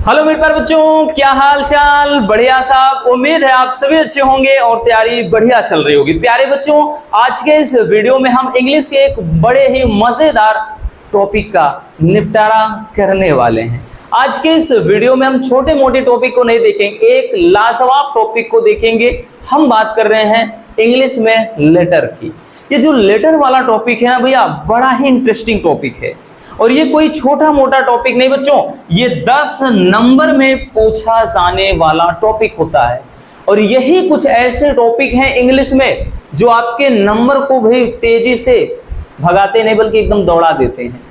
Hello मेरे प्यारे बच्चों, क्या हाल चाल। बढ़िया साहब, उम्मीद है आप सभी अच्छे होंगे और तैयारी बढ़िया चल रही होगी। प्यारे बच्चों, आज के इस वीडियो में हम इंग्लिश के एक बड़े ही मजेदार टॉपिक का निपटारा करने वाले हैं। आज के इस वीडियो में हम छोटे मोटे टॉपिक को नहीं देखेंगे, एक लाजवाब टॉपिक को देखेंगे। हम बात कर रहे हैं इंग्लिश में लेटर की। ये जो लेटर वाला टॉपिक है ना भैया, बड़ा ही इंटरेस्टिंग टॉपिक है और ये कोई छोटा मोटा टॉपिक नहीं बच्चों, ये 10 नंबर में पूछा जाने वाला टॉपिक होता है। और यही कुछ ऐसे टॉपिक हैं इंग्लिश में जो आपके नंबर को भी तेजी से भगाते नहीं बल्कि एकदम दौड़ा देते हैं।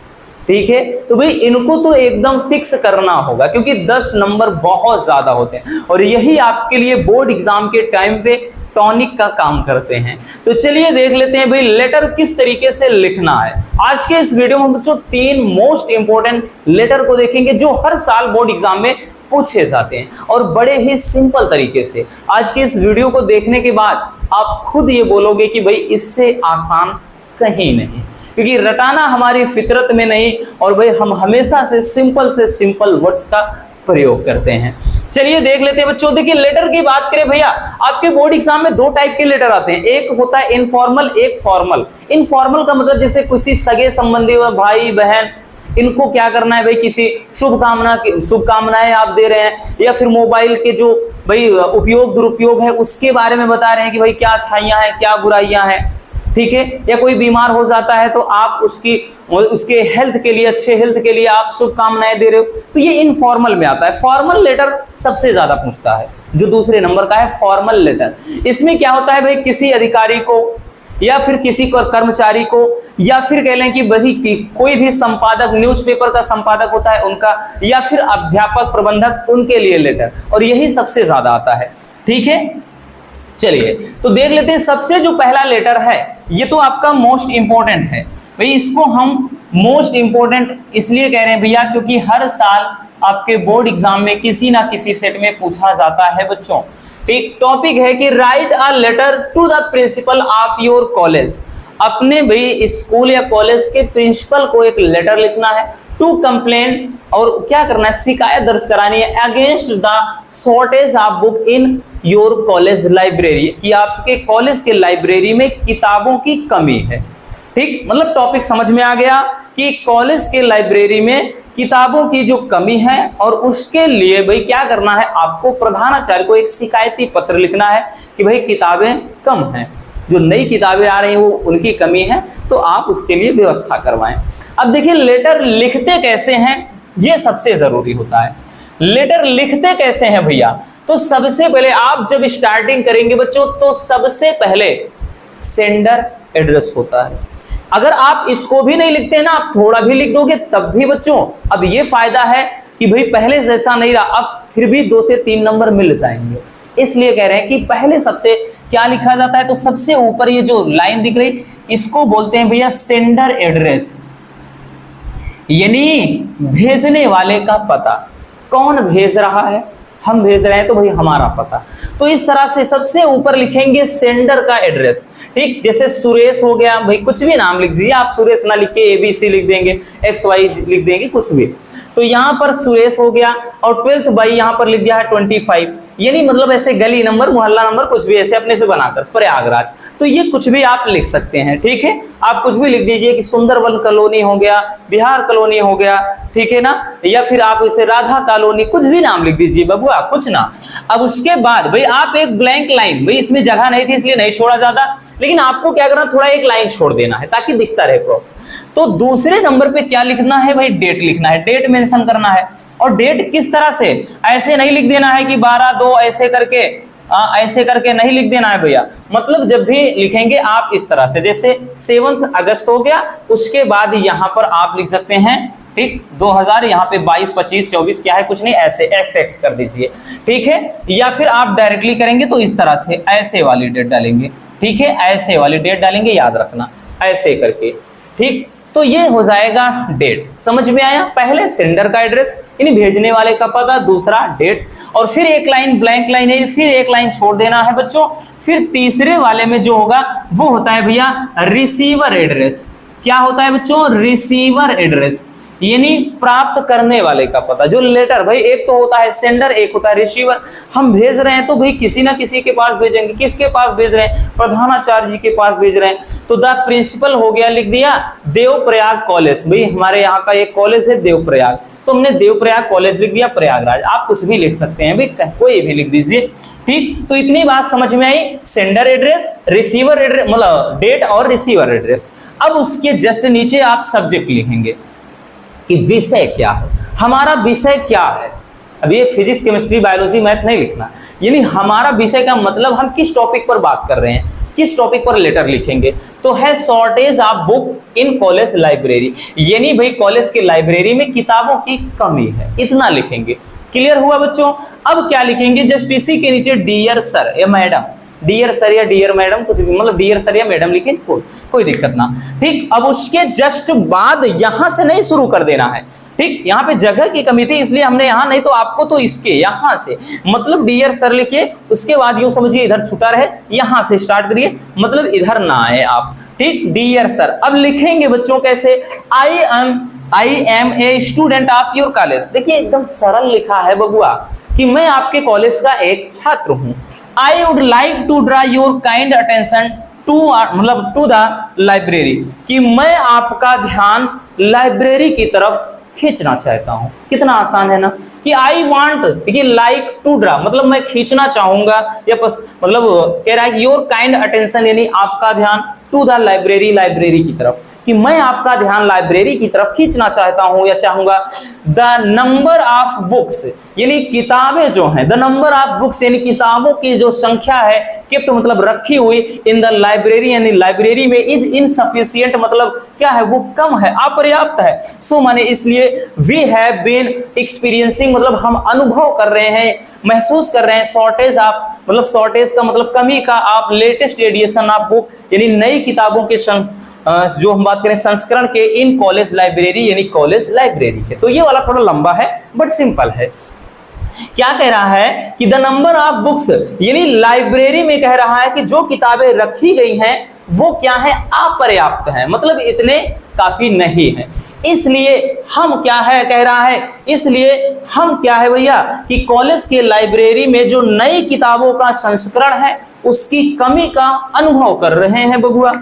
ठीक है, तो भाई इनको तो एकदम फिक्स करना होगा क्योंकि 10 नंबर बहुत ज्यादा होते हैं और यही आपके लिए बोर्ड एग्जाम के टाइम पे टॉनिक का काम करते हैं। तो चलिए देख लेते हैं भाई लेटर किस तरीके से लिखना है। आज के इस वीडियो में बच्चों 3 मोस्ट इंपोर्टेंट लेटर को देखेंगे जो हर साल बोर्ड एग्जाम में पूछे जाते हैं और बड़े ही सिंपल तरीके से। आज के इस वीडियो को देखने के बाद आप खुद ये बोलोगे कि भाई इससे आसान कहीं नहीं, क्योंकि रटाना हमारी फितरत में नहीं और भाई हम हमेशा से सिंपल वर्ड्स का प्रयोग करते हैं। चलिए देख लेते हैं बच्चों। देखिए लेटर की बात करें भैया, आपके बोर्ड एग्जाम में 2 टाइप के लेटर आते हैं, एक होता है इनफॉर्मल, एक फॉर्मल। इनफॉर्मल का मतलब जैसे किसी सगे संबंधी भाई बहन, इनको क्या करना है भाई, किसी शुभकामनाएं आप दे रहे हैं या फिर मोबाइल के जो भाई उपयोग दुरुपयोग है उसके बारे में बता रहे हैं कि भाई क्या अच्छाइयां हैं क्या बुराइयां हैं। ठीक है, या कोई बीमार हो जाता है तो आप उसके हेल्थ के लिए, अच्छे हेल्थ के लिए आप शुभकामनाएं दे रहे हो, तो ये इनफॉर्मल में आता है। फॉर्मल लेटर सबसे ज्यादा पूछता है, जो दूसरे नंबर का है फॉर्मल लेटर। इसमें क्या होता है भाई, किसी अधिकारी को या फिर किसी कर्मचारी को या फिर कह लें कि भाई कोई भी संपादक, न्यूज़पेपर का संपादक होता है उनका, या फिर अध्यापक प्रबंधक, उनके लिए लेटर, और यही सबसे ज्यादा आता है। ठीक है, चलिए तो देख लेते हैं। सबसे जो पहला लेटर है ये तो आपका मोस्ट इंपोर्टेंट है भाई, इसको हम मोस्ट इंपोर्टेंट इसलिए कह रहे हैं भैया क्योंकि हर साल आपके बोर्ड एग्जाम में किसी ना किसी सेट में पूछा जाता है बच्चों। एक टॉपिक है कि write a letter to the principal of your college. अपने भाई स्कूल या कॉलेज के प्रिंसिपल को एक लेटर लिखना है टू कंप्लेन, और क्या करना है, शिकायत दर्ज करानी है against the shortage of book in your college library, कि आपके कॉलेज के लाइब्रेरी में किताबों की कमी है। ठीक, मतलब टॉपिक समझ में आ गया कि कॉलेज के लाइब्रेरी में किताबों की जो कमी है और उसके लिए भाई क्या करना है, आपको प्रधानाचार्य को एक शिकायती पत्र लिखना है कि भाई किताबें कम हैं, जो नई किताबें आ रही हैं वो उनकी कमी है, तो आप उसके लिए व्यवस्था करवाएं। अब देखिए लेटर लिखते कैसे हैं, ये सबसे जरूरी होता है। लेटर लिखते कैसे हैं भैया, तो सबसे पहले आप जब स्टार्टिंग करेंगे बच्चों तो सबसे पहले सेंडर एड्रेस होता है। अगर आप इसको भी नहीं लिखते ना, आप थोड़ा भी लिख दोगे तब भी बच्चों अब ये फायदा है कि भाई पहले जैसा नहीं रहा, अब फिर भी 2 से 3 नंबर मिल जाएंगे। इसलिए कह रहे हैं कि पहले सबसे क्या लिखा जाता है, तो सबसे ऊपर ये जो लाइन दिख रही इसको बोलते हैं भैया सेंडर एड्रेस, यानी भेजने वाले का पता। कौन भेज रहा है, हम भेज रहे हैं तो भाई हमारा पता। तो इस तरह से सबसे ऊपर लिखेंगे सेंडर का एड्रेस। ठीक, जैसे सुरेश हो गया, भाई कुछ भी नाम लिख दीजिए आप, सुरेश ना लिख के ABC लिख देंगे, XY लिख देंगे, कुछ भी। तो यहाँ पर सुरेश हो गया और 12th बाई यहाँ पर लिख दिया है 25, यानी मतलब ऐसे गली नंबर, मोहल्ला नंबर, कुछ भी ऐसे अपने से बनाकर प्रयागराज। तो ये कुछ भी आप लिख सकते हैं। ठीक है, आप कुछ भी लिख दीजिए कि सुंदरवन कॉलोनी हो गया, बिहार कॉलोनी हो गया, ठीक है ना, या फिर आप इसे राधा कॉलोनी, कुछ भी नाम लिख दीजिए बबुआ, कुछ ना। अब उसके बाद भाई आप एक ब्लैंक लाइन, भाई इसमें जगह नहीं थी इसलिए नहीं छोड़ा ज्यादा, लेकिन आपको क्या करना, थोड़ा एक लाइन छोड़ देना है ताकि दिखता रहे प्रॉपर। तो दूसरे नंबर पे क्या लिखना है भाई, डेट लिखना है, डेट मेंशन करना है। और डेट किस तरह से, ऐसे नहीं लिख देना है कि 12/2 ऐसे करके नहीं लिख देना है भैया। मतलब जब भी लिखेंगे आप इस तरह से, जैसे 7 अगस्त हो गया, उसके बाद यहाँ पर आप लिख सकते हैं ठीक 2000, यहाँ पे 22, 25, 24 क्या है, कुछ नहीं, ऐसे XX कर दीजिए। ठीक है, या फिर आप डायरेक्टली करेंगे तो इस तरह से ऐसे वाली डेट डालेंगे। ठीक है, ऐसे वाली डेट डालेंगे, याद रखना ऐसे करके। ठीक, तो ये हो जाएगा डेट। समझ में आया, पहले सेंडर का एड्रेस यानी भेजने वाले का पता, दूसरा डेट, और फिर एक लाइन ब्लैंक लाइन है, फिर एक लाइन छोड़ देना है बच्चों। फिर तीसरे वाले में जो होगा वो होता है भैया रिसीवर एड्रेस। क्या होता है बच्चों, रिसीवर एड्रेस। यानी प्राप्त करने वाले का पता। जो लेटर भाई एक तो होता है सेंडर, एक होता है रिसीवर। हम भेज रहे हैं तो भाई किसी ना किसी के पास भेजेंगे। किसके पास भेज रहे हैं? प्रधानाचार्य जी के पास भेज रहे हैं। तो द प्रिंसिपल हो गया, लिख दिया देवप्रयाग कॉलेज। भाई हमारे यहाँ का एक कॉलेज है देवप्रयाग, तो हमने देवप्रयाग कॉलेज लिख दिया, प्रयागराज। आप कुछ भी लिख सकते हैं भाई, कोई भी लिख दीजिए। ठीक, तो इतनी बात समझ में आई। सेंडर एड्रेस, रिसीवर एड्रेस, मतलब डेट और रिसीवर एड्रेस। अब उसके जस्ट नीचे आप सब्जेक्ट लिखेंगे कि विषय क्या है, हमारा विषय क्या है। अब ये फिजिक्स, केमिस्ट्री, बायोलॉजी, मैथ नहीं लिखना, यानी हमारा विषय का मतलब हम किस टॉपिक पर बात कर रहे हैं, किस टॉपिक पर लेटर लिखेंगे। तो है shortage of book in college library, यानी भाई कॉलेज की लाइब्रेरी में किताबों की कमी है, इतना लिखेंगे। क्लियर हुआ बच्चों? अब क्या लिखेंगे? जस्ट इसी के नीचे डियर सर या मैडम, डियर सर या डियर मैडम, कुछ भी, मतलब डियर सर या मैडम लिखे, कोई दिक्कत ना। ठीक, अब उसके जस्ट बाद यहां से नहीं शुरू कर देना है। ठीक, यहाँ पे जगह की कमी थी इसलिए हमने यहाँ, नहीं तो आपको तो इसके यहां से, मतलब डियर सर लिखिए, उसके बाद यूं समझिए इधर छुटा रहे, यहां से स्टार्ट करिए, मतलब इधर ना आए आप। ठीक, डियर सर। अब लिखेंगे बच्चों कैसे? I am a student of your college. देखिए एकदम सरल लिखा है बबुआ कि मैं आपके कॉलेज का एक छात्र हूं। I would like to draw your kind attention to the library, कि मैं आपका ध्यान लाइब्रेरी की तरफ खींचना चाहता हूं। कितना आसान है ना, कि आई वांट, देखिए लाइक टू ड्रा मतलब मैं खींचना चाहूंगा, या मतलब कह रहा है योर काइंड अटेंशन यानी आपका ध्यान, टू द लाइब्रेरी लाइब्रेरी की तरफ, कि मैं आपका ध्यान लाइब्रेरी की तरफ खींचना चाहता हूं या चाहूंगा। द नंबर ऑफ बुक्स यानी किताबें जो हैं, द नंबर ऑफ बुक्स यानी किताबों की जो संख्या है, केप्ट मतलब रखी हुई, इन द लाइब्रेरी यानी लाइब्रेरी में, इज इनसफिशिएंट मतलब क्या है, वो कम है, अपर्याप्त है। सो माने इसलिए वी हैव बीन एक्सपीरियंसिंग मतलब हम अनुभव कर रहे हैं, महसूस कर रहे हैं, शॉर्टेज ऑफ मतलब शॉर्टेज का मतलब कमी का, आप लेटेस्ट एडिशन ऑफ बुक यानी नई किताबों के जो हम बात करें संस्करण के, इन कॉलेज लाइब्रेरी यानी कॉलेज लाइब्रेरी के। तो ये वाला थोड़ा लंबा है बट सिंपल है। क्या कह रहा है कि द नंबर ऑफ बुक्स यानी लाइब्रेरी में कह रहा है कि जो किताबें रखी गई हैं वो क्या है, अपर्याप्त है, मतलब इतने काफी नहीं है। इसलिए हम क्या है, कह रहा है इसलिए हम क्या है भैया कि कॉलेज के लाइब्रेरी में जो नई किताबों का संस्करण है उसकी कमी का अनुभव कर रहे हैं बबुआ।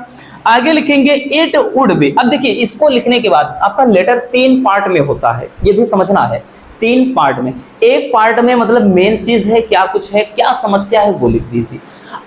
आगे लिखेंगे इट वुड बी। अब देखिए इसको लिखने के बाद आपका लेटर 3 पार्ट में होता है, ये भी समझना है। 3 पार्ट में, एक पार्ट में मतलब मेन चीज है, क्या कुछ है, क्या समस्या है वो लिख दीजिए।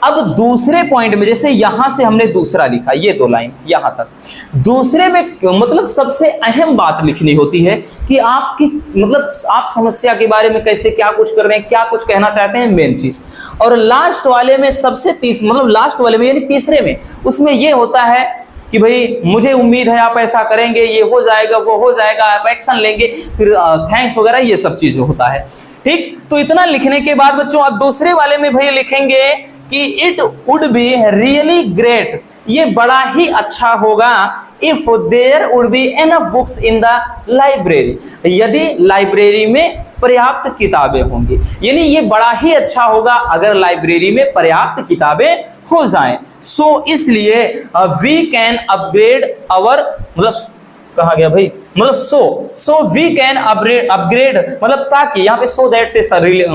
अब दूसरे पॉइंट में जैसे यहां से हमने दूसरा लिखा, ये 2 लाइन यहां तक, दूसरे में मतलब सबसे अहम बात लिखनी होती है कि आपकी मतलब आप समस्या के बारे में कैसे क्या कुछ कर रहे हैं, क्या कुछ कहना चाहते हैं, मेन चीज। और लास्ट वाले में सबसे मतलब लास्ट वाले में यानी तीसरे में, उसमें ये होता है कि भाई मुझे उम्मीद है आप ऐसा करेंगे, ये हो जाएगा, वो हो जाएगा, आप एक्शन लेंगे, फिर थैंक्स वगैरह ये सब चीजें होता है। ठीक, तो इतना लिखने के बाद बच्चों आप दूसरे वाले में भाई लिखेंगे कि it would be really great, ये बड़ा ही अच्छा होगा, if there would be enough books in the library, यदि लाइब्रेरी में पर्याप्त किताबें होंगी, यानी ये बड़ा ही अच्छा होगा अगर लाइब्रेरी में पर्याप्त किताबें हो जाएं। सो इसलिए वी कैन अपग्रेड आवर, मतलब कहा गया भाई, मतलब सो वी कैन अपग्रेड मतलब ताकि, यहाँ पे सो दैट से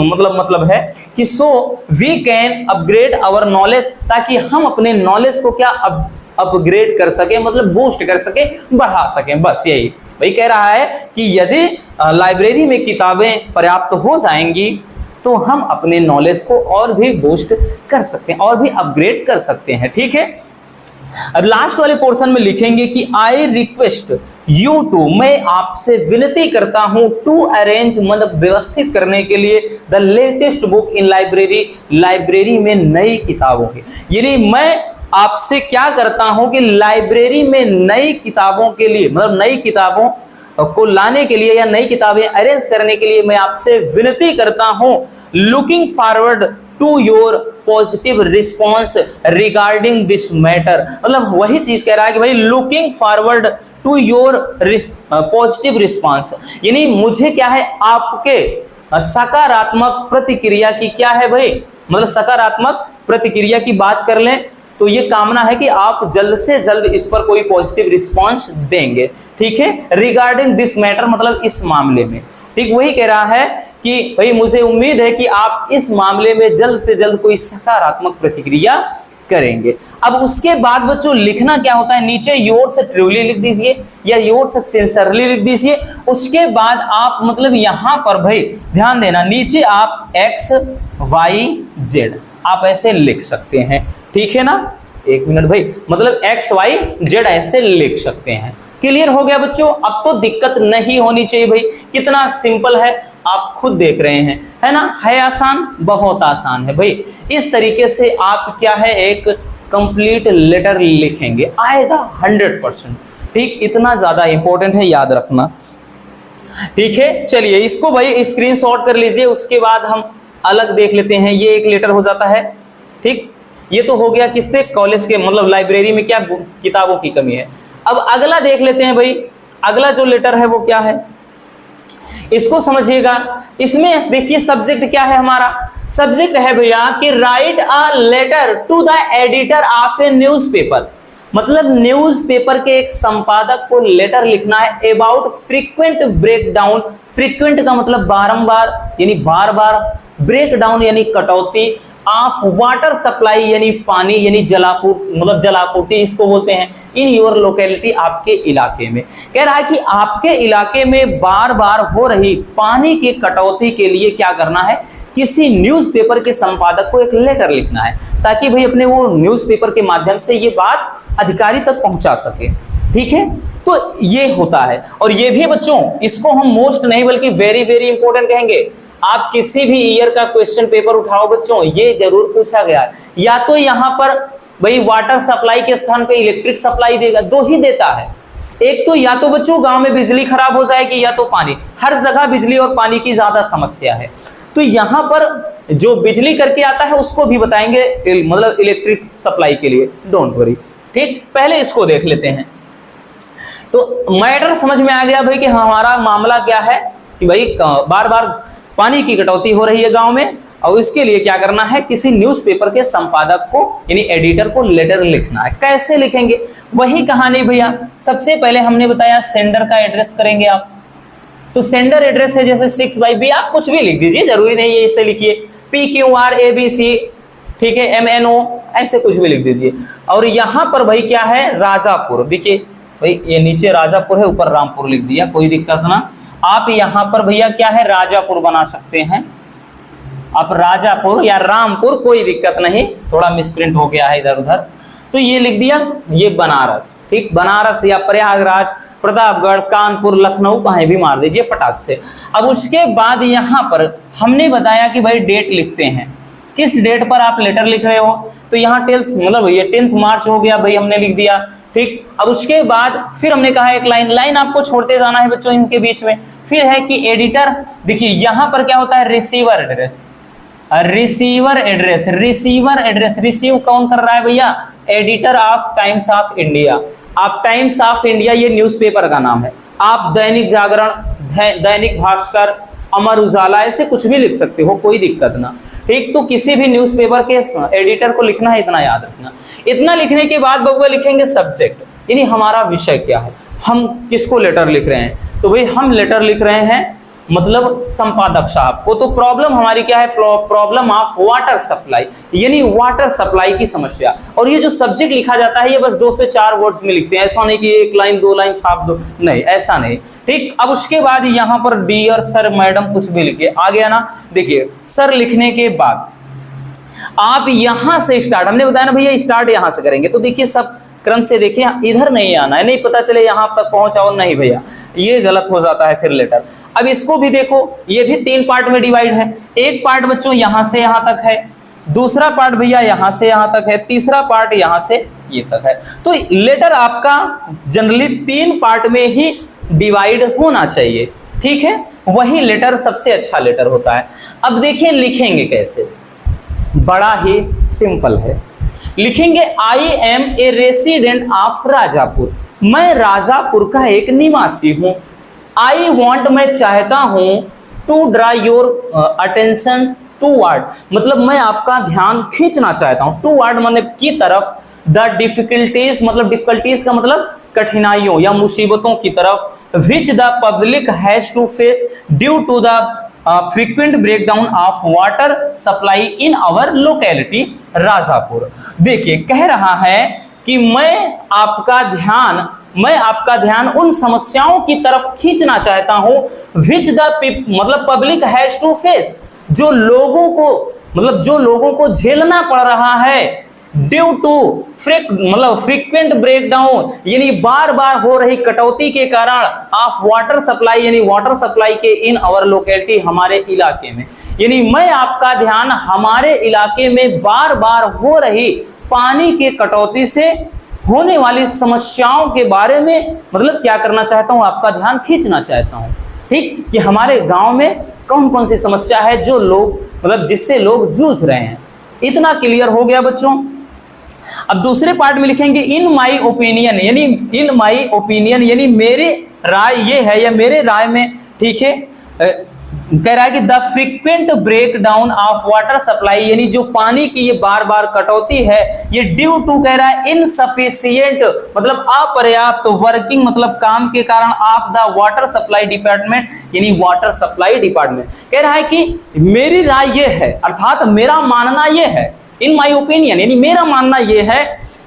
मतलब है कि so we can upgrade our knowledge, ताकि हम अपने नॉलेज को क्या अपग्रेड कर सके, मतलब बूस्ट कर सके, बढ़ा सके, बस यही भाई कह रहा है कि यदि लाइब्रेरी में किताबें पर्याप्त हो जाएंगी तो हम अपने नॉलेज को और भी बूस्ट कर सकते हैं, और भी अपग्रेड कर सकते हैं। ठीक है, अब लास्ट वाले पोर्शन में लिखेंगे कि आई रिक्वेस्ट यू टू, मैं आपसे विनती करता हूं, टू अरेंज मतलब व्यवस्थित करने के लिए, the latest book in library, library में नई किताबों की, यानी मैं आपसे क्या करता हूं कि लाइब्रेरी में नई किताबों के लिए, मतलब नई किताबों को लाने के लिए या नई किताबें अरेंज करने के लिए मैं आपसे विनती करता हूं। Looking forward to your positive response regarding this matter, मतलब वही चीज कह रहा है कि भाई looking forward to your positive response, यानी मुझे क्या है आपके सकारात्मक प्रतिक्रिया की क्या है भाई, मतलब सकारात्मक प्रतिक्रिया की बात कर लें तो ये कामना है कि आप जल्द से जल्द इस पर कोई पॉजिटिव रिस्पॉन्स देंगे। ठीक है, रिगार्डिंग दिस मैटर, मतलब इस मामले में। ठीक, वही कह रहा है कि भाई मुझे उम्मीद है कि आप इस मामले में जल्द से जल्द कोई सकारात्मक प्रतिक्रिया करेंगे। अब उसके बाद बच्चों लिखना क्या होता है, नीचे योर्स ट्रूली लिख दीजिए या योर्स सिंसियरली लिख दीजिए। उसके बाद आप मतलब यहां पर भाई ध्यान देना, नीचे आप एक्स वाई जेड आप ऐसे लिख सकते हैं, ठीक है ना। एक मिनट भाई, मतलब एक्स वाई जेड ऐसे लिख सकते हैं। क्लियर हो गया बच्चों, अब तो दिक्कत नहीं होनी चाहिए भाई। कितना सिंपल है आप खुद देख रहे हैं, है ना, है आसान, बहुत आसान है भाई। इस तरीके से आप क्या है एक कंप्लीट लेटर लिखेंगे, आएगा 100%। ठीक, इतना ज्यादा इंपॉर्टेंट है, याद रखना, ठीक है। चलिए इसको भाई स्क्रीनशॉट कर लीजिए, उसके बाद हम अलग देख लेते हैं। ये एक लेटर हो जाता है, ठीक, ये तो हो गया किस पे, कॉलेज के मतलब लाइब्रेरी में क्या किताबों की कमी है। अब अगला देख लेते हैं भाई, अगला जो लेटर है वो क्या है, इसको समझिएगा। इसमें देखिए सब्जेक्ट क्या है हमारा, सब्जेक्ट है भैया कि write a letter to the editor of a newspaper, मतलब न्यूज़पेपर के एक संपादक को लेटर लिखना है अबाउट फ्रीक्वेंट ब्रेकडाउन। फ्रीक्वेंट का मतलब बारंबार यानी बार बार, ब्रेकडाउन यानी कटौती, ऑफ वाटर सप्लाई यानी पानी यानी जलापूर्ति, मतलब जलापूर्ति इसको बोलते हैं, इन योर लोकेलिटी आपके इलाके में। कह रहा है कि आपके इलाके में बार बार हो रही पानी की कटौती के लिए क्या करना है, किसी न्यूज़पेपर के संपादक को एक लेटर लिखना है, ताकि भाई अपने वो न्यूज़पेपर के माध्यम से ये बात अधिकारी तक पहुंचा सके। ठीक है, तो ये होता है। और ये भी बच्चों इसको हम मोस्ट नहीं बल्कि वेरी वेरी इंपॉर्टेंट कहेंगे। आप किसी भी ईयर का क्वेश्चन पेपर उठाओ बच्चों, ये जरूर पूछा गया है, या तो यहां पर भाई वाटर सप्लाई के स्थान पे इलेक्ट्रिक सप्लाई देगा, दो ही देता है। एक तो या तो बच्चों गांव में बिजली खराब हो जाएगी, या तो पानी, हर जगह बिजली और पानी की ज्यादा समस्या है। तो यहां पर जो बिजली करके आता है उसको भी बताएंगे, मतलब इलेक्ट्रिक सप्लाई के लिए, डोंट वरी। ठीक, पहले इसको देख लेते हैं। तो मैटर समझ में आ गया भाई कि हमारा मामला क्या है कि भाई बार बार पानी की कटौती हो रही है गांव में, और इसके लिए क्या करना है, किसी न्यूज़पेपर के संपादक को यानी एडिटर को लेटर लिखना है। कैसे लिखेंगे, वही कहानी भैया। सबसे पहले हमने बताया सेंडर का एड्रेस करेंगे आप, तो सेंडर एड्रेस है जैसे 6/B, आप कुछ भी लिख दीजिए, जरूरी नहीं है इसे लिखिए, PQRABC, ठीक है, MNO, ऐसे कुछ भी लिख दीजिए। और यहां पर भाई क्या है, राजापुर, देखिए भाई ये नीचे राजापुर है, ऊपर रामपुर लिख दिया, कोई दिक्कत ना। आप यहां पर भैया क्या है, राजापुर बना सकते हैं आप, राजापुर या रामपुर, कोई दिक्कत नहीं, थोड़ा मिसप्रिंट हो गया है इधर उधर, तो ये लिख दिया, ये बनारस। ठीक, बनारस या प्रयागराज, प्रतापगढ़, कानपुर, लखनऊ, कहीं भी मार दीजिए फटाक से। अब उसके बाद यहां पर हमने बताया कि भाई डेट लिखते हैं, किस डेट पर आप लेटर लिख रहे हो, तो यहाँ 10th, मतलब ये 10 मार्च हो गया भाई, हमने लिख दिया। ठीक, अब उसके बाद फिर हमने कहा एक लाइन आपको छोड़ते जाना है बच्चों इनके बीच में। फिर है कि एडिटर, देखिए यहां पर क्या होता है, receiver address, receiver address, receiver address, receive कौन कर रहा है भैया, editor of times of India. आप टाइम्स ऑफ इंडिया ये न्यूज़पेपर का नाम है, आप दैनिक जागरण, दैनिक भास्कर, अमर उजाला, ऐसे कुछ भी लिख सकते हो, कोई दिक्कत ना। ठीक, तो किसी भी न्यूज़पेपर के एडिटर को लिखना है, इतना याद रखना। इतना लिखने के बाद बबुआ लिखेंगे सब्जेक्ट, यानी हमारा विषय क्या है, हम किसको लेटर लिख रहे हैं, तो भाई हम लेटर लिख रहे हैं मतलब संपादक साहब को। तो प्रॉब्लम हमारी क्या है, प्रॉब्लम ऑफ वाटर सप्लाई, यानी वाटर सप्लाई की समस्या। और ये जो सब्जेक्ट लिखा जाता है ये बस 2 से 4 वर्ड्स में लिखते हैं, ऐसा नहीं कि 1 लाइन 2 लाइन छाप दो, नहीं ऐसा नहीं। ठीक, अब उसके बाद यहाँ पर डियर सर मैडम कुछ भी लिखिए, आ गया ना। देखिए सर लिखने के बाद आप यहां से स्टार्ट, हमने बताया ना भैया स्टार्ट यहां से करेंगे, तो देखिए सब क्रम से देखिए, इधर नहीं आना है, नहीं पता चले यहां तक पहुंचाओ, नहीं भैया ये गलत हो जाता है फिर लेटर। अब इसको भी देखो, ये भी 3 पार्ट में डिवाइड है। एक पार्ट बच्चों यहां से यहां तक है, दूसरा पार्ट भैया यहां से यहां तक है, तीसरा पार्ट यहां से ये तक है। तो लेटर आपका जनरली 3 पार्ट में ही डिवाइड होना चाहिए। ठीक है, वही लेटर सबसे अच्छा लेटर होता है। अब देखिए लिखेंगे कैसे, बड़ा ही सिंपल है। लिखेंगे I am a resident of Rajapur, मैं राजापुर का एक निवासी हूं। आई वॉन्ट, मैं चाहता हूं, to draw your attention toward, मतलब मैं आपका ध्यान खींचना चाहता हूं, टूवर्ड मतलब की तरफ, द डिफिकल्टीज, मतलब डिफिकल्टीज का मतलब कठिनाइयों या मुसीबतों की तरफ which the public has to face due to the frequent breakdown of water supply in our locality Rajapur. देखिए कह रहा है कि मैं आपका ध्यान उन समस्याओं की तरफ खींचना चाहता हूं विच द मतलब पब्लिक हैज टू फेस, जो लोगों को झेलना पड़ रहा है ड्यू टू फ्रीक्वेंट ब्रेकडाउन, यानी बार बार हो रही कटौती के कारण ऑफ वाटर सप्लाई, यानी वाटर सप्लाई के इन आवर लोकेलिटी, हमारे इलाके में। यानी मैं आपका ध्यान हमारे इलाके में बार बार हो रही पानी के कटौती से होने वाली समस्याओं के बारे में मतलब क्या करना चाहता हूं, आपका ध्यान खींचना चाहता हूं। ठीक, कि हमारे गांव में कौन कौन सी समस्या है जो लोग मतलब जिससे लोग जूझ रहे हैं। इतना क्लियर हो गया बच्चों। अब दूसरे पार्ट में लिखेंगे इन माई ओपिनियन, यानी मेरे राय ये है या मेरे राय में, ठीक है, कह रहा है कि the frequent breakdown of water supply, यानी जो पानी की ये बार बार कटौती है ये ड्यू टू कह रहा है इनसफिशिएंट मतलब अपर्याप्त वर्किंग मतलब काम के कारण of the water supply department, यानी वाटर सप्लाई डिपार्टमेंट। कह रहा है कि मेरी राय ये है, अर्थात मेरा मानना ये है, इन माई ओपिनियन यानी मेरा मानना ये है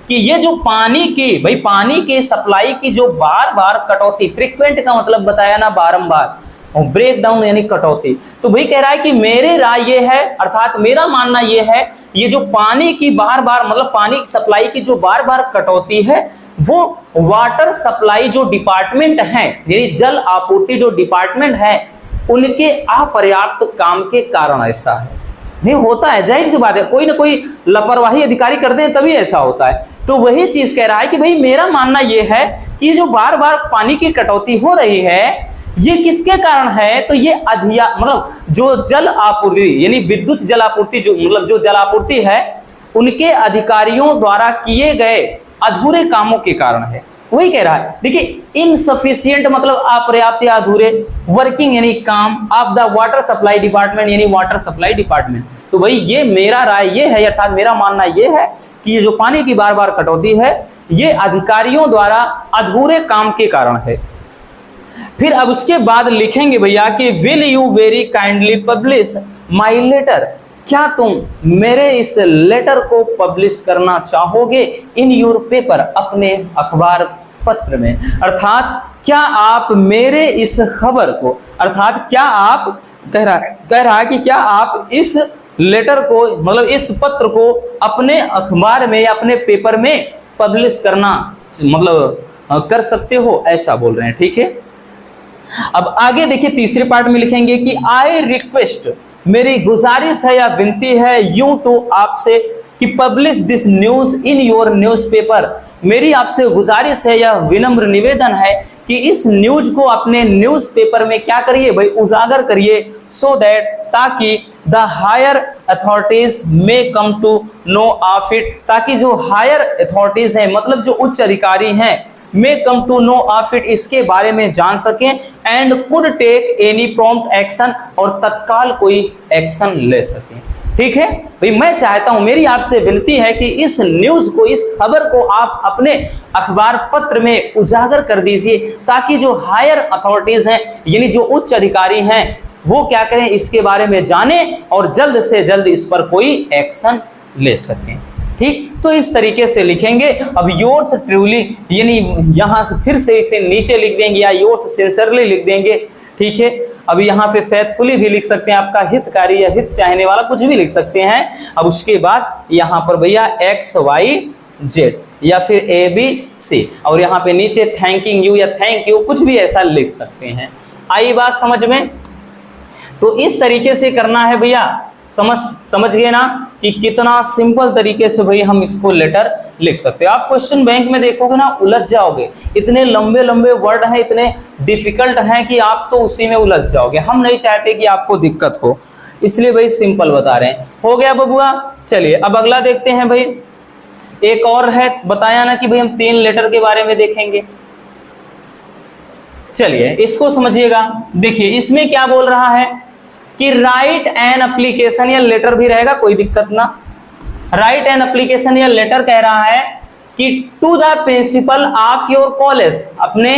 कि ये जो पानी के सप्लाई की जो बार बार कटौती, फ्रीक्वेंट का मतलब बताया ना बारंबार, और ब्रेक डाउन यानी कटौती, तो भाई कह रहा है कि मेरे राय ये है, अर्थात मेरा मानना ये है, ये जो पानी की बार बार मतलब पानी की सप्लाई की जो बार बार कटौती है वो वाटर सप्लाई जो डिपार्टमेंट है, यानी जल आपूर्ति जो डिपार्टमेंट है, उनके अपर्याप्त काम के कारण ऐसा है। नहीं होता है, जाहिर सी बात है, कोई ना कोई लापरवाही अधिकारी करते हैं तभी ऐसा होता है। तो वही चीज कह रहा है कि भाई मेरा मानना यह है कि जो बार बार पानी की कटौती हो रही है ये किसके कारण है, तो ये मतलब जो जल आपूर्ति यानी विद्युत जल आपूर्ति जो जल आपूर्ति है उनके अधिकारियों द्वारा किए गए अधूरे कामों के कारण है। वही कह रहा है, देखिए इनसफिशिएंट मतलब अपर्याप्त या अधूरे, वर्किंग यानी काम, of the water supply department यानी वाटर सप्लाई डिपार्टमेंट। तो भाई ये मेरा राय ये है, अर्थात मेरा मानना ये है कि ये जो पानी की बार बार कटौती है ये अधिकारियों द्वारा अधूरे काम के कारण है। फिर अब उसके बाद लिखेंगे भैया कि will you very kindly publish my letter, क्या तुम मेरे इस लेटर को पब्लिश करना चाहोगे इन योर पेपर, अपने अखबार पत्र में। अर्थात क्या आप मेरे इस खबर को, अर्थात क्या आप कह रहा है कि क्या आप इस लेटर को मतलब इस पत्र को अपने अखबार में या अपने पेपर में पब्लिश करना मतलब कर सकते हो, ऐसा बोल रहे हैं। ठीक है, अब आगे देखिए तीसरे पार्ट में लिखेंगे कि आई रिक्वेस्ट, मेरी गुजारिश है या विनती है यू टू आपसे कि publish this news in your newspaper, मेरी आपसे गुजारिश है या विनम्र निवेदन है कि इस न्यूज को अपने न्यूज़पेपर में क्या करिए भाई, उजागर करिए, सो दैट ताकि द हायर अथॉरिटीज में come to know of it, ताकि जो हायर अथॉरिटीज हैं मतलब जो उच्च अधिकारी हैं may come to know of it, इसके बारे में जान सकें, and could take any prompt action, और तत्काल कोई एक्शन ले सकें। ठीक है भाई, मैं चाहता हूं, मेरी आपसे विनती है कि इस न्यूज को, इस खबर को आप अपने अखबार पत्र में उजागर कर दीजिए, ताकि जो हायर अथॉरिटीज हैं यानी जो उच्च अधिकारी हैं वो क्या करें, इसके बारे में जाने और जल्द से जल्द इस पर कोई एक्शन ले सकें। ठीक, तो इस तरीके से लिखेंगे। अब योर्स ट्रूली यानी यहां से फिर से इसे नीचे लिख देंगे या योर्स सिंसियरली लिख देंगे। ठीक है, अब यहाँ पे फेथफुली भी लिख सकते हैं, आपका हितकारी या हित चाहने वाला, कुछ भी लिख सकते हैं। अब उसके बाद यहाँ पर भैया XYZ या फिर ABC, और यहाँ पे नीचे थैंकिंग यू या थैंक यू, कुछ भी ऐसा लिख सकते हैं। आई बात समझ में? तो इस तरीके से करना है भैया, समझ गए ना कि कितना सिंपल तरीके से भाई हम इसको लेटर लिख सकते हैं। आप क्वेश्चन बैंक में देखोगे ना उलझ जाओगे, इतने लंबे लंबे वर्ड हैं, इतने डिफिकल्ट हैं कि आप तो उसी में उलझ जाओगे। हम नहीं चाहते कि आपको दिक्कत हो, इसलिए भाई सिंपल बता रहे हैं। हो गया बबुआ, चलिए अब अगला देखते हैं भाई। एक और है, बताया ना कि भाई हम 3 लेटर के बारे में देखेंगे। चलिए इसको समझिएगा। देखिए इसमें क्या बोल रहा है कि राइट एन एप्लीकेशन, या लेटर भी रहेगा कोई दिक्कत ना, राइट एन एप्लीकेशन या लेटर कह रहा है कि to the principal of your college, अपने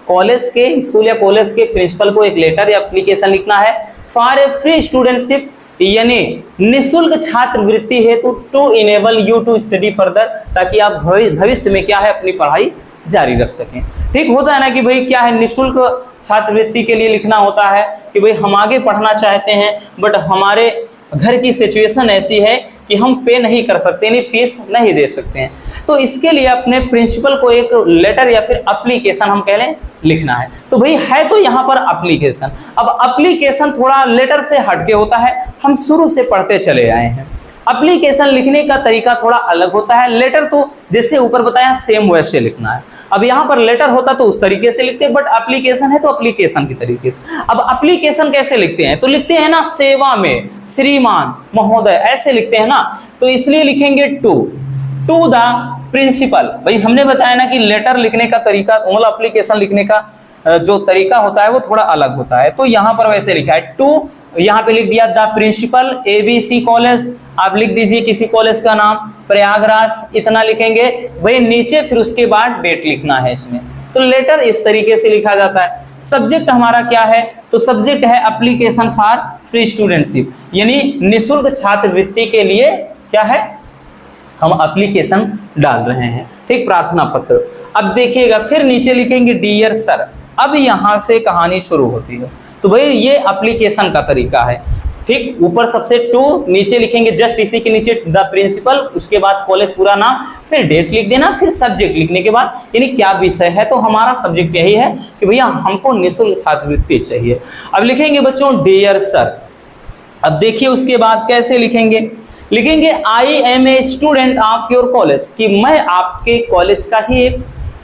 कॉलेज के, स्कूल या कॉलेज के प्रिंसिपल को एक लेटर या एप्लीकेशन लिखना है फॉर ए फ्री स्टूडेंटशिप, यानी निःशुल्क छात्रवृत्ति हेतु, to enable you to study further, ताकि आप भविष्य में क्या है अपनी पढ़ाई जारी रख सकें। ठीक होता है ना कि भाई क्या है, निःशुल्क छात्रवृत्ति के लिए लिखना होता है कि भाई हम आगे पढ़ना चाहते हैं बट हमारे घर की सिचुएशन ऐसी है कि हम पे नहीं कर सकते, यानी फीस नहीं दे सकते हैं, तो इसके लिए अपने प्रिंसिपल को एक लेटर या फिर एप्लीकेशन हम कह लें लिखना है। तो भाई है तो यहाँ पर एप्लीकेशन, अब एप्लीकेशन थोड़ा लेटर से हटके होता है, हम शुरू से पढ़ते चले आए हैं। एप्लीकेशन लिखने का तरीका थोड़ा अलग होता है, लेटर तो जैसे ऊपर बताया सेम वैसे लिखना है। अब यहाँ पर लेटर होता तो उस तरीके से लिखते, बट एप्लीकेशन है तो एप्लीकेशन की तरीके से। अब एप्लीकेशन कैसे लिखते हैं, तो लिखते हैं ना सेवा में श्रीमान महोदय, ऐसे लिखते हैं ना, तो इसलिए लिखेंगे टू द प्रिंसिपल। भाई हमने बताया ना कि लेटर लिखने का तरीका, मतलब एप्लीकेशन लिखने का जो तरीका होता है वो थोड़ा अलग होता है, तो यहाँ पर वैसे लिखा है टू, यहाँ पे लिख दिया द प्रिंसिपल ABC कॉलेज, आप लिख दीजिए किसी कॉलेज का नाम प्रयागराज, इतना लिखेंगे भाई नीचे, फिर उसके बाद डेट लिखना है इसमें। तो लेटर इस तरीके से लिखा जाता है। सब्जेक्ट हमारा क्या है, तो सब्जेक्ट है एप्लीकेशन फॉर फ्री स्टूडेंटशिप, यानी निःशुल्क छात्रवृत्ति के लिए क्या है हम एप्लीकेशन डाल रहे हैं। ठीक, प्रार्थना पत्र। अब देखिएगा फिर नीचे लिखेंगे डियर सर, अब यहां से कहानी शुरू होती है। तो भाई ये एप्लीकेशन का तरीका है। ठीक, ऊपर सबसे टू, नीचे लिखेंगे जस्ट इसी के नीचे द प्रिंसिपल, उसके बाद कॉलेज पूरा नाम, फिर डेट लिख देना, फिर सब्जेक्ट लिखने के बाद यानी क्या विषय है, तो हमारा सब्जेक्ट यही है कि भैया हमको निःशुल्क छात्रवृत्ति चाहिए। अब लिखेंगे बच्चों डियर सर। अब देखिए उसके बाद कैसे लिखेंगे, लिखेंगे I am a student of your college, कि मैं आपके कॉलेज का ही एक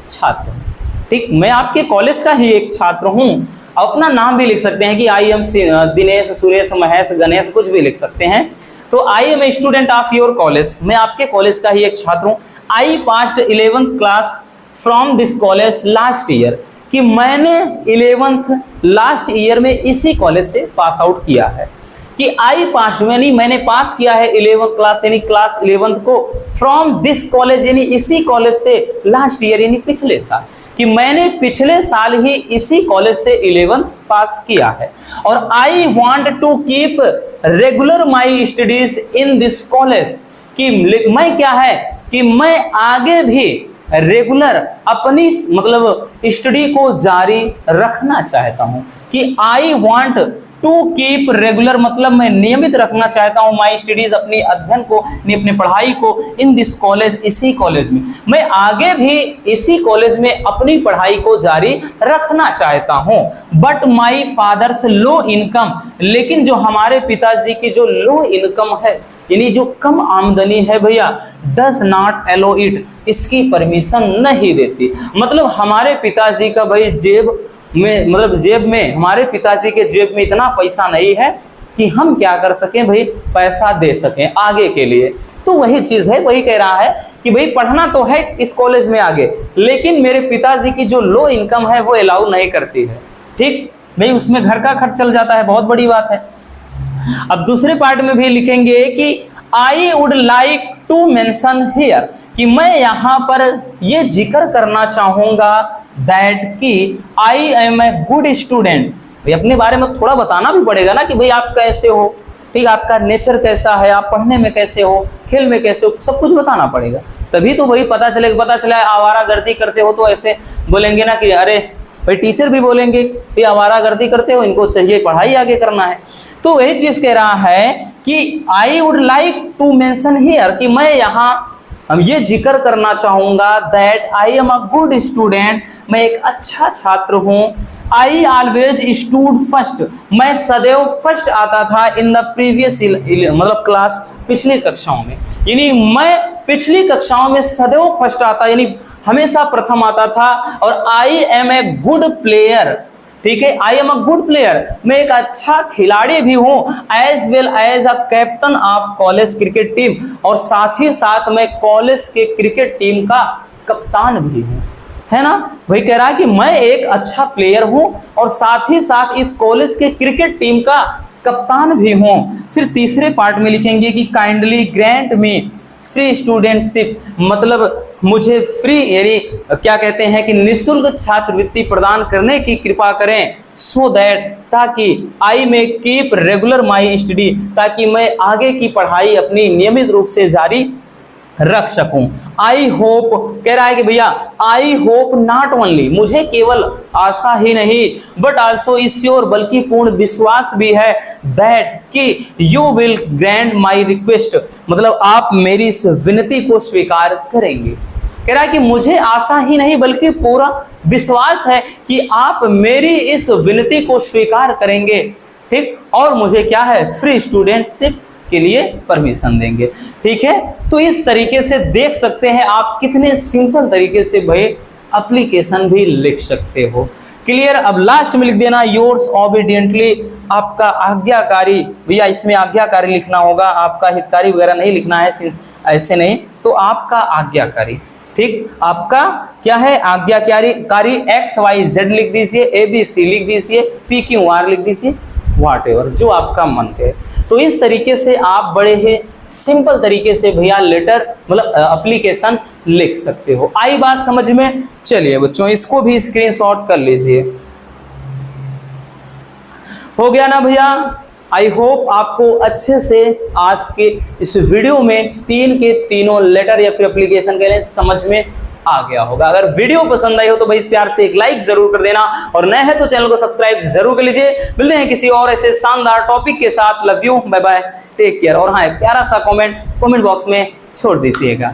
छात्र हूँ। ठीक, मैं आपके कॉलेज का ही एक छात्र हूँ। अपना नाम भी लिख सकते हैं कि आई एम दिनेश, सुरेश, महेश, गणेश, कुछ भी लिख सकते हैं। तो I am a student of your college, मैं आपके कॉलेज का ही एक छात्र हूँ। I passed 11th class from this college last year, कि मैंने 11th लास्ट ईयर में इसी कॉलेज से पास आउट किया है। कि आई पास यानी मैंने पास किया है 11th क्लास यानी क्लास 11th को, फ्रॉम दिस कॉलेज यानी इसी कॉलेज से, लास्ट ईयर यानी पिछले साल, कि मैंने पिछले साल ही इसी कॉलेज से 11th पास किया है। और I want to keep regular my studies in this college, कि मैं क्या है कि मैं आगे भी रेगुलर अपनी मतलब स्टडी को जारी रखना चाहता हूं। कि I want to keep regular मतलब मैं नियमित रखना चाहता हूं माई स्टडीज, अपनी अध्ययन को, अपनी पढ़ाई को, इन दिस कॉलेज इसी कॉलेज में, मैं आगे भी इसी कॉलेज में अपनी पढ़ाई को जारी रखना चाहता हूं। But my father's low income, लेकिन जो हमारे पिताजी की जो लो इनकम है यानी जो कम आमदनी है भैया, डज नॉट अलो इट, इसकी परमिशन नहीं देती। मतलब हमारे पिताजी का भाई जेब में, मतलब जेब में, हमारे पिताजी के जेब में इतना पैसा नहीं है कि हम क्या कर सकें भाई, पैसा दे सकें आगे के लिए। तो वही चीज है, वही कह रहा है कि भाई पढ़ना तो है इस कॉलेज में आगे, लेकिन मेरे पिताजी की जो लो इनकम है वो अलाउ नहीं करती है। ठीक भाई, उसमें घर का खर्च चल जाता है, बहुत बड़ी बात है। अब दूसरे पार्ट में भी लिखेंगे कि I would like to mention here, कि मैं यहाँ पर ये जिक्र करना चाहूंगा दैट कि I am a good student. भाई अपने बारे में थोड़ा बताना भी पड़ेगा ना कि भाई आप कैसे हो, ठीक, आपका नेचर कैसा है, आप पढ़ने में कैसे हो, खेल में कैसे हो, सब कुछ बताना पड़ेगा, तभी तो भाई पता चला आवारागर्दी करते हो तो ऐसे बोलेंगे ना कि अरे भाई, टीचर भी बोलेंगे ये आवारागर्दी करते हो, इनको चाहिए पढ़ाई आगे करना है। तो वही चीज कह रहा है कि I would like to mention here, कि मैं यहाँ हम ये जिक्र करना चाहूंगा that I am a good student, मैं एक अच्छा छात्र हूँ। आई ऑलवेज स्टूड फर्स्ट, मैं सदैव फर्स्ट आता था इन द प्रीवियस मतलब क्लास, पिछली कक्षाओं में, यानी मैं पिछली कक्षाओं में सदैव फर्स्ट आता, यानी हमेशा प्रथम आता था। और I am a good player, ठीक है, I am a good player, मैं एक अच्छा खिलाड़ी भी हूं, as well as a captain of college cricket team, और साथ ही साथ मैं कॉलेज के क्रिकेट टीम का कप्तान भी हूं, है ना। वही कह रहा है कि मैं एक अच्छा प्लेयर हूं और साथ ही साथ इस कॉलेज के क्रिकेट टीम का कप्तान भी हूं। फिर तीसरे पार्ट में लिखेंगे कि काइंडली ग्रांट मी फ्री स्टूडेंटशिप, मतलब मुझे फ्री यानी क्या कहते हैं कि निःशुल्क छात्रवृत्ति प्रदान करने की कृपा करें, सो दैट ताकि आई में कीप रेगुलर माई स्टडी, ताकि मैं आगे की पढ़ाई अपनी नियमित रूप से जारी रख सकूं। आई होप कह रहा है कि भैया आई होप नॉट ओनली, मुझे केवल आशा ही नहीं बट आल्सो श्योर, बल्कि पूर्ण विश्वास भी है, दैट कि you will grant my request, मतलब आप मेरी इस विनती को स्वीकार करेंगे। कह रहा है कि मुझे आशा ही नहीं बल्कि पूरा विश्वास है कि आप मेरी इस विनती को स्वीकार करेंगे, ठीक, और मुझे क्या है फ्री स्टूडेंटशिप के लिए परमिशन देंगे। ठीक है, तो इस तरीके से देख सकते हैं आप कितने सिंपल तरीके से भाई एप्लीकेशन भी लिख सकते हो। क्लियर। अब लास्ट में लिख देना योर्स ओबीडियंटली, आपका आज्ञाकारी, भैया इसमें आज्ञाकारी लिखना होगा, आपका हितकारी वगैरह नहीं लिखना है, ऐसे नहीं, तो आपका आज्ञाकारी, ठीक, आपका क्या है आज्ञाकारी XYZ लिख दीजिए, ABC लिख दीजिए, PQR लिख दीजिए, व्हाटएवर जो आपका मन करे। तो इस तरीके से आप बड़े ही सिंपल तरीके से भैया लेटर मतलब एप्लीकेशन लिख सकते हो। आई बात समझ में? चलिए बच्चों इसको भी स्क्रीनशॉट कर लीजिए। हो गया ना भैया? आई होप आपको अच्छे से आज के इस वीडियो में तीन के तीनों लेटर या फिर एप्लीकेशन के लिए समझ में आ गया होगा। अगर वीडियो पसंद आई हो तो भाई प्यार से एक लाइक जरूर कर देना, और नए हैं तो चैनल को सब्सक्राइब जरूर कर लीजिए। मिलते हैं किसी और ऐसे शानदार टॉपिक के साथ। Love you, bye bye, take care. और हाँ, एक प्यारा सा कमेंट बॉक्स में छोड़ दीजिएगा।